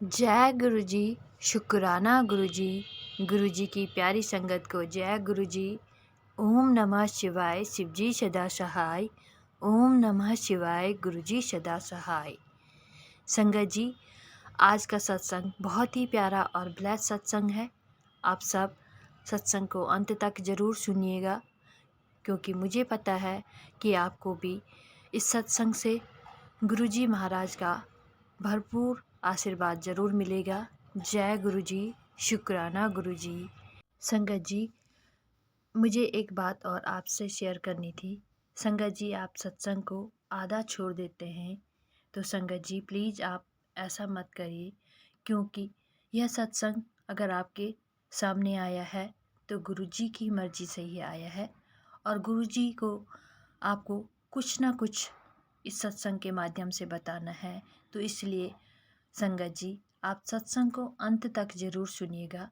जय गुरु जी। शुक्राना गुरु जी। गुरु जी की प्यारी संगत को जय गुरु जी। ओम नमः शिवाय। शिव जी सदा सहाय। ओम नमः शिवाय। गुरु जी सदा सहाय। संगत जी, आज का सत्संग बहुत ही प्यारा और ब्लेस सत्संग है। आप सब सत्संग को अंत तक ज़रूर सुनिएगा, क्योंकि मुझे पता है कि आपको भी इस सत्संग से गुरु जी महाराज का भरपूर आशीर्वाद ज़रूर मिलेगा। जय गुरु जी। शुक्राना गुरु जी। संगत जी, मुझे एक बात और आपसे शेयर करनी थी। संगत जी, आप सत्संग को आधा छोड़ देते हैं, तो संगत जी प्लीज़ आप ऐसा मत करिए, क्योंकि यह सत्संग अगर आपके सामने आया है तो गुरु जी की मर्ज़ी से ही आया है, और गुरु जी को आपको कुछ ना कुछ इस सत्संग के माध्यम से बताना है। तो इसलिए संगत जी, आप सत्संग को अंत तक ज़रूर सुनिएगा,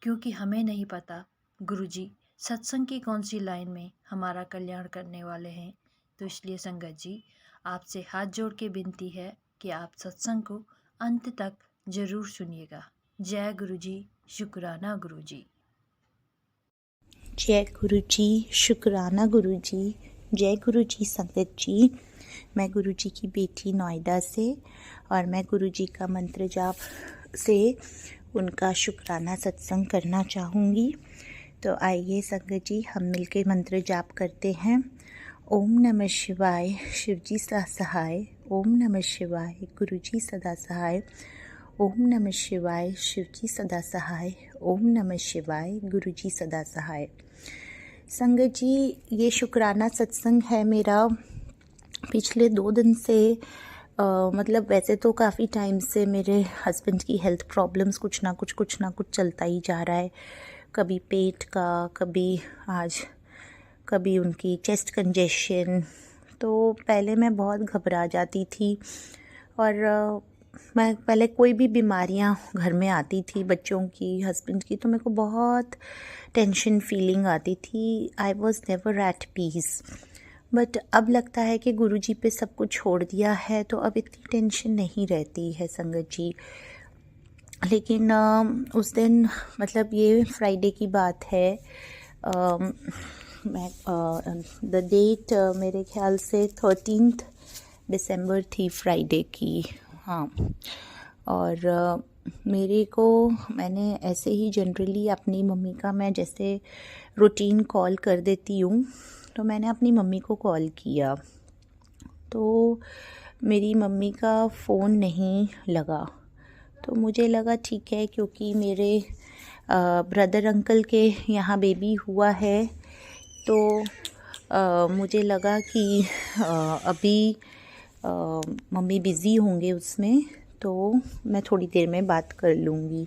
क्योंकि हमें नहीं पता गुरु जी सत्संग की कौन सी लाइन में हमारा कल्याण करने वाले हैं। तो इसलिए संगत जी, आपसे हाथ जोड़ के विनती है कि आप सत्संग को अंत तक ज़रूर सुनिएगा। जय गुरु जी। शुक्राना गुरु जी। जय गुरु जी। शुक्राना गुरु जी। जय गुरु जी संगत जी। मैं गुरु जी की बेटी नोएडा से, और मैं गुरु जी का मंत्र जाप से उनका शुक्राना सत्संग करना चाहूँगी। तो आइए संगत जी, हम मिलकर मंत्र जाप करते हैं। ओम नमः शिवाय। शिव जी सदा सहाय। ओम नमः शिवाय। गुरु जी सदा सहाय। ओम नमः शिवाय। शिव जी सदा सहाय। ओम नमः शिवाय। गुरु जी सदा सहाय। संगत जी, ये शुक्राना सत्संग है मेरा पिछले 2 दिन से। मतलब वैसे तो काफ़ी टाइम से मेरे हस्बैंड की हेल्थ प्रॉब्लम्स कुछ ना कुछ चलता ही जा रहा है। कभी पेट का, कभी उनकी चेस्ट कंजेशन। तो पहले मैं बहुत घबरा जाती थी, और मैं पहले कोई भी बीमारियां घर में आती थी, बच्चों की, हस्बैंड की, तो मेरे को बहुत टेंशन फीलिंग आती थी। I was never at peace. But अब लगता है कि गुरुजी पे सब कुछ छोड़ दिया है, तो अब इतनी टेंशन नहीं रहती है संगत जी। लेकिन उस दिन, मतलब ये फ्राइडे की बात है, मैं द डेट मेरे ख्याल से 13 दिसंबर थी फ्राइडे की। हाँ, और मैंने ऐसे ही जनरली अपनी मम्मी का, मैं जैसे रूटीन कॉल कर देती हूँ, तो मैंने अपनी मम्मी को कॉल किया, तो मेरी मम्मी का फ़ोन नहीं लगा। तो मुझे लगा ठीक है, क्योंकि मेरे ब्रदर अंकल के यहाँ बेबी हुआ है, तो मुझे लगा कि अभी मम्मी बिज़ी होंगे उसमें, तो मैं थोड़ी देर में बात कर लूँगी।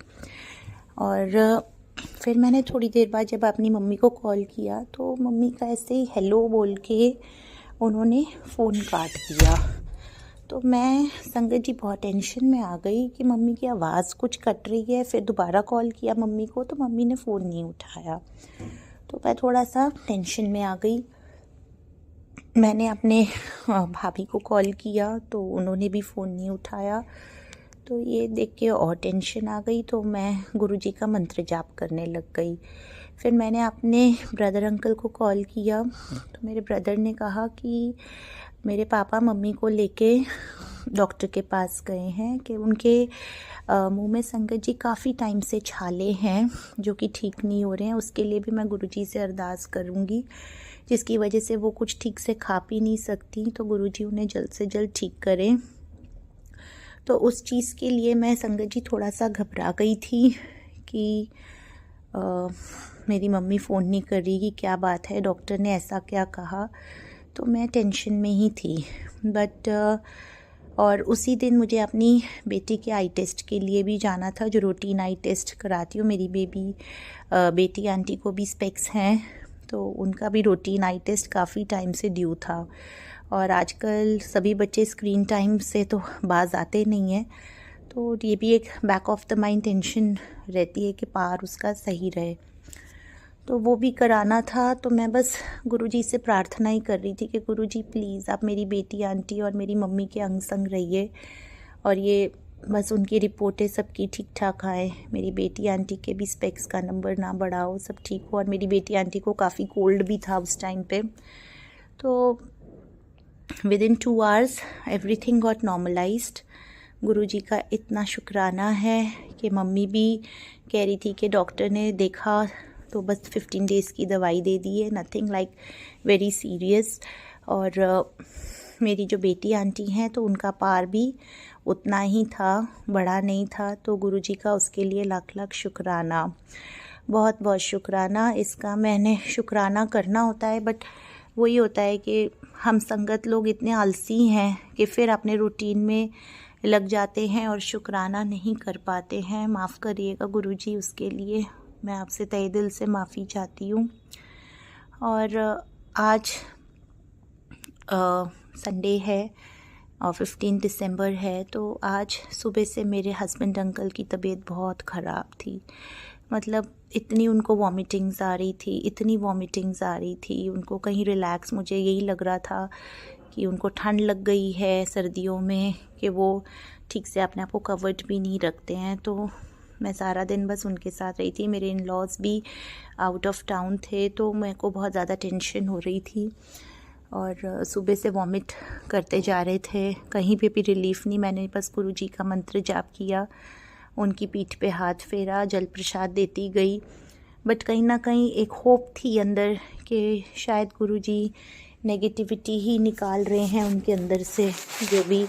और फिर मैंने थोड़ी देर बाद जब अपनी मम्मी को कॉल किया, तो मम्मी का ऐसे ही हेलो बोल के उन्होंने फ़ोन काट दिया। तो मैं संगत जी बहुत टेंशन में आ गई कि मम्मी की आवाज़ कुछ कट रही है। फिर दोबारा कॉल किया मम्मी को, तो मम्मी ने फ़ोन नहीं उठाया। तो मैं थोड़ा सा टेंशन में आ गई। मैंने अपने भाभी को कॉल किया, तो उन्होंने भी फ़ोन नहीं उठाया। तो ये देख के और टेंशन आ गई, तो मैं गुरुजी का मंत्र जाप करने लग गई। फिर मैंने अपने ब्रदर अंकल को कॉल किया, तो मेरे ब्रदर ने कहा कि मेरे पापा मम्मी को लेके डॉक्टर के पास गए हैं, कि उनके मुंह में संगत जी काफ़ी टाइम से छाले हैं जो कि ठीक नहीं हो रहे हैं। उसके लिए भी मैं गुरुजी से अरदास करूँगी, जिसकी वजह से वो कुछ ठीक से खा पी नहीं सकती, तो गुरुजी उन्हें जल्द से जल्द ठीक करें। तो उस चीज़ के लिए मैं संगत जी थोड़ा सा घबरा गई थी कि मेरी मम्मी फ़ोन नहीं कर रही, कि क्या बात है, डॉक्टर ने ऐसा क्या कहा। तो मैं टेंशन में ही थी। बट और उसी दिन मुझे अपनी बेटी के आई टेस्ट के लिए भी जाना था, जो रूटीन आई टेस्ट कराती हूँ। मेरी बेटी आंटी को भी स्पेक्स हैं, तो उनका भी रूटीन आई टेस्ट काफ़ी टाइम से ड्यू था। और आजकल सभी बच्चे स्क्रीन टाइम से तो बाज आते नहीं हैं, तो ये भी एक back of the mind tension रहती है कि पार उसका सही रहे। तो वो भी कराना था। तो मैं बस गुरुजी से प्रार्थना ही कर रही थी कि गुरुजी प्लीज़ आप मेरी बेटी आंटी और मेरी मम्मी के अंग संग रहिए, और ये बस उनकी रिपोर्टें सबकी ठीक ठाक आए, मेरी बेटी आंटी के भी स्पेक्स का नंबर ना बढ़ा हो, सब ठीक हो। और मेरी बेटी आंटी को काफ़ी कोल्ड भी था उस टाइम पे। तो within 2 hours everything got normalised. Guruji का इतना शुक्राना है कि मम्मी भी कह रही थी कि डॉक्टर ने देखा तो बस 15 डेज़ की दवाई दे दी है, नथिंग लाइक वेरी सीरियस। और मेरी जो बेटी आंटी हैं तो उनका पार भी उतना ही था, बड़ा नहीं था। तो गुरुजी का उसके लिए लाख लाख शुक्राना, बहुत बहुत शुक्राना। इसका मैंने शुक्राना करना होता है, बट वही होता है कि हम संगत लोग इतने आलसी हैं कि फिर अपने रूटीन में लग जाते हैं और शुक्राना नहीं कर पाते हैं। माफ़ करिएगा गुरुजी, उसके लिए मैं आपसे तहे दिल से माफ़ी चाहती हूँ। और आज संडे है और 15 दिसंबर है। तो आज सुबह से मेरे हस्बैंड अंकल की तबीयत बहुत ख़राब थी। मतलब इतनी उनको वॉमिटिंग्स आ रही थी, इतनी वॉमिटिंग्स आ रही थी उनको, कहीं रिलैक्स, मुझे यही लग रहा था कि उनको ठंड लग गई है सर्दियों में, कि वो ठीक से अपने आप को कवर्ड भी नहीं रखते हैं। तो मैं सारा दिन बस उनके साथ रही थी। मेरे इन लॉज भी आउट ऑफ टाउन थे, तो मेरे को बहुत ज़्यादा टेंशन हो रही थी। और सुबह से वॉमिट करते जा रहे थे, कहीं पे भी रिलीफ़ नहीं। मैंने बस गुरुजी का मंत्र जाप किया, उनकी पीठ पे हाथ फेरा, जल प्रसाद देती गई। बट कहीं ना कहीं एक होप थी अंदर कि शायद गुरुजी नेगेटिविटी ही निकाल रहे हैं उनके अंदर से, जो भी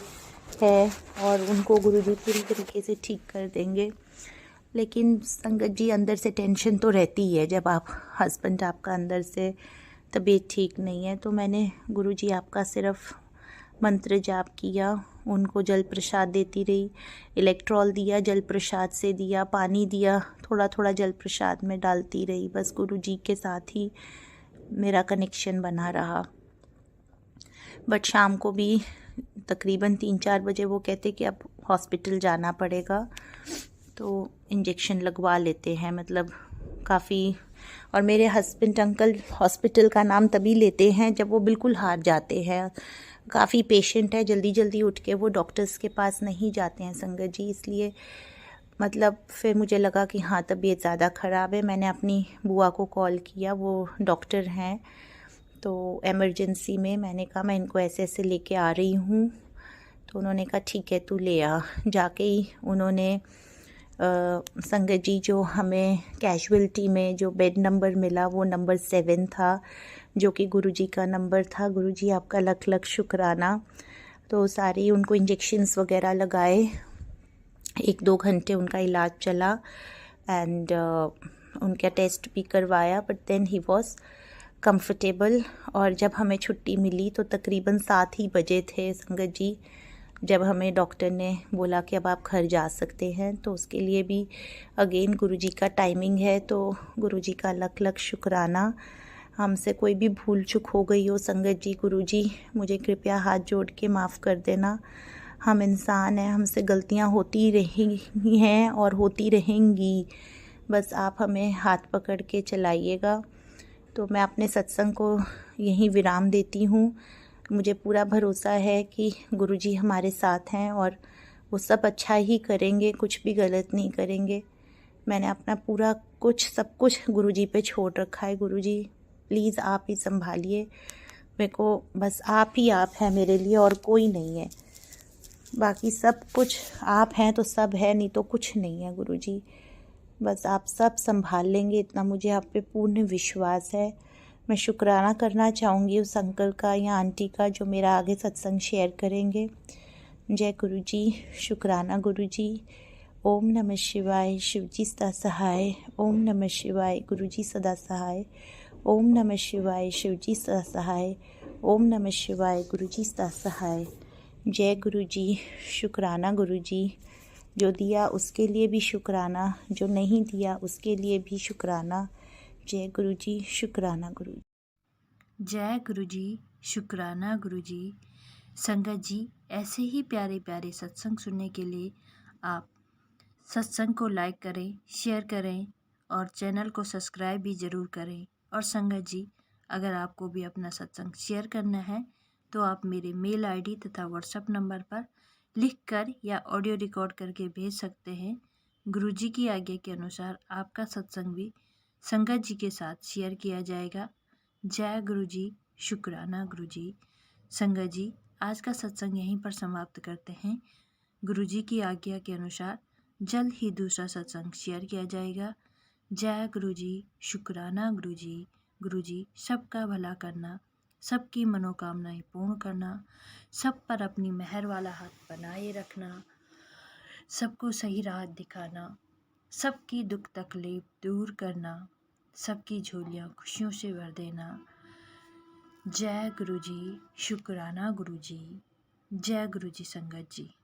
है, और उनको गुरुजी पूरी तरीके से ठीक कर देंगे। लेकिन संगत जी, अंदर से टेंशन तो रहती है जब आप हस्बैंड आपका अंदर से तबीयत ठीक नहीं है। तो मैंने गुरुजी आपका सिर्फ मंत्र जाप किया, उनको जल प्रसाद देती रही, इलेक्ट्रॉल दिया, जल प्रसाद से दिया, पानी दिया, थोड़ा थोड़ा जल प्रसाद में डालती रही। बस गुरुजी के साथ ही मेरा कनेक्शन बना रहा। बट शाम को भी तकरीबन 3-4 बजे वो कहते कि अब हॉस्पिटल जाना पड़ेगा, तो इंजेक्शन लगवा लेते हैं। मतलब काफ़ी, और मेरे हस्बैंड अंकल हॉस्पिटल का नाम तभी लेते हैं जब वो बिल्कुल हार जाते हैं। काफ़ी पेशेंट है, जल्दी जल्दी उठ के वो डॉक्टर्स के पास नहीं जाते हैं संगत जी। इसलिए मतलब फिर मुझे लगा कि हाँ, तबीयत ज़्यादा ख़राब है। मैंने अपनी बुआ को कॉल किया, वो डॉक्टर हैं, तो एमरजेंसी में। मैंने कहा मैं इनको ऐसे ऐसे लेके आ रही हूँ। तो उन्होंने कहा ठीक है, तू ले आ। जाके ही उन्होंने संगत जी, जो हमें कैजुअल्टी में जो बेड नंबर मिला वो नंबर 7 था, जो कि गुरुजी का नंबर था। गुरुजी आपका लख लख शुक्राना। तो सारी उनको इंजेक्शन्स वगैरह लगाए, 1-2 घंटे उनका इलाज चला, एंड उनका टेस्ट भी करवाया, but then he was comfortable. और जब हमें छुट्टी मिली तो तकरीबन 7 ही बजे थे संगत जी, जब हमें डॉक्टर ने बोला कि अब आप घर जा सकते हैं। तो उसके लिए भी अगेन गुरुजी का टाइमिंग है। तो गुरुजी का लख लख शुक्राना। हमसे कोई भी भूल चूक हो गई हो संगत जी, गुरुजी मुझे कृपया हाथ जोड़ के माफ़ कर देना। हम इंसान हैं, हमसे गलतियां होती रही हैं और होती रहेंगी। बस आप हमें हाथ पकड़ के चलाइएगा। तो मैं अपने सत्संग को यहीं विराम देती हूँ। मुझे पूरा भरोसा है कि गुरुजी हमारे साथ हैं और वो सब अच्छा ही करेंगे, कुछ भी गलत नहीं करेंगे। मैंने अपना पूरा कुछ, सब कुछ गुरुजी पे छोड़ रखा है। गुरुजी प्लीज़ आप ही संभालिए मेरे को, बस आप ही आप हैं मेरे लिए और कोई नहीं है। बाकी सब कुछ आप हैं तो सब है, नहीं तो कुछ नहीं है गुरुजी। बस आप सब संभाल लेंगे, इतना मुझे आप पे पूर्ण विश्वास है। मैं शुक्राना करना चाहूँगी उस अंकल का या आंटी का जो मेरा आगे सत्संग शेयर करेंगे। जय गुरुजी, शुक्राना गुरुजी। ओम नमः शिवाय, शिवजी सदा सहाय। ओम नमः शिवाय, गुरुजी सदा सहाय। ओम नमः शिवाय, शिवजी सदा सहाय। ओम नमः शिवाय, गुरुजी सदा सहाय। जय गुरुजी, शुक्राना गुरुजी। जो दिया उसके लिए भी शुक्राना, जो नहीं दिया उसके लिए भी शुक्राना। जय गुरुजी, शुक्राना गुरुजी। जय गुरुजी, शुक्राना गुरुजी। संगत जी, ऐसे ही प्यारे प्यारे सत्संग सुनने के लिए आप सत्संग को लाइक करें, शेयर करें और चैनल को सब्सक्राइब भी ज़रूर करें। और संगत जी, अगर आपको भी अपना सत्संग शेयर करना है तो आप मेरे मेल आईडी तथा व्हाट्सएप नंबर पर लिख कर या ऑडियो रिकॉर्ड करके भेज सकते हैं। गुरुजी की आज्ञा के अनुसार आपका सत्संग भी संगत जी के साथ शेयर किया जाएगा। जय गुरुजी, शुक्राना गुरुजी। संगत जी, आज का सत्संग यहीं पर समाप्त करते हैं। गुरुजी की आज्ञा के अनुसार जल्द ही दूसरा सत्संग शेयर किया जाएगा। जय गुरुजी, शुक्राना गुरुजी। गुरुजी, सबका भला करना, सबकी मनोकामनाएं पूर्ण करना, सब पर अपनी मेहर वाला हाथ बनाए रखना, सबको सही राह दिखाना, सबकी दुख तकलीफ दूर करना, सबकी झोलियां खुशियों से भर देना। जय गुरुजी, शुक्राना गुरुजी। जय गुरुजी संगत जी।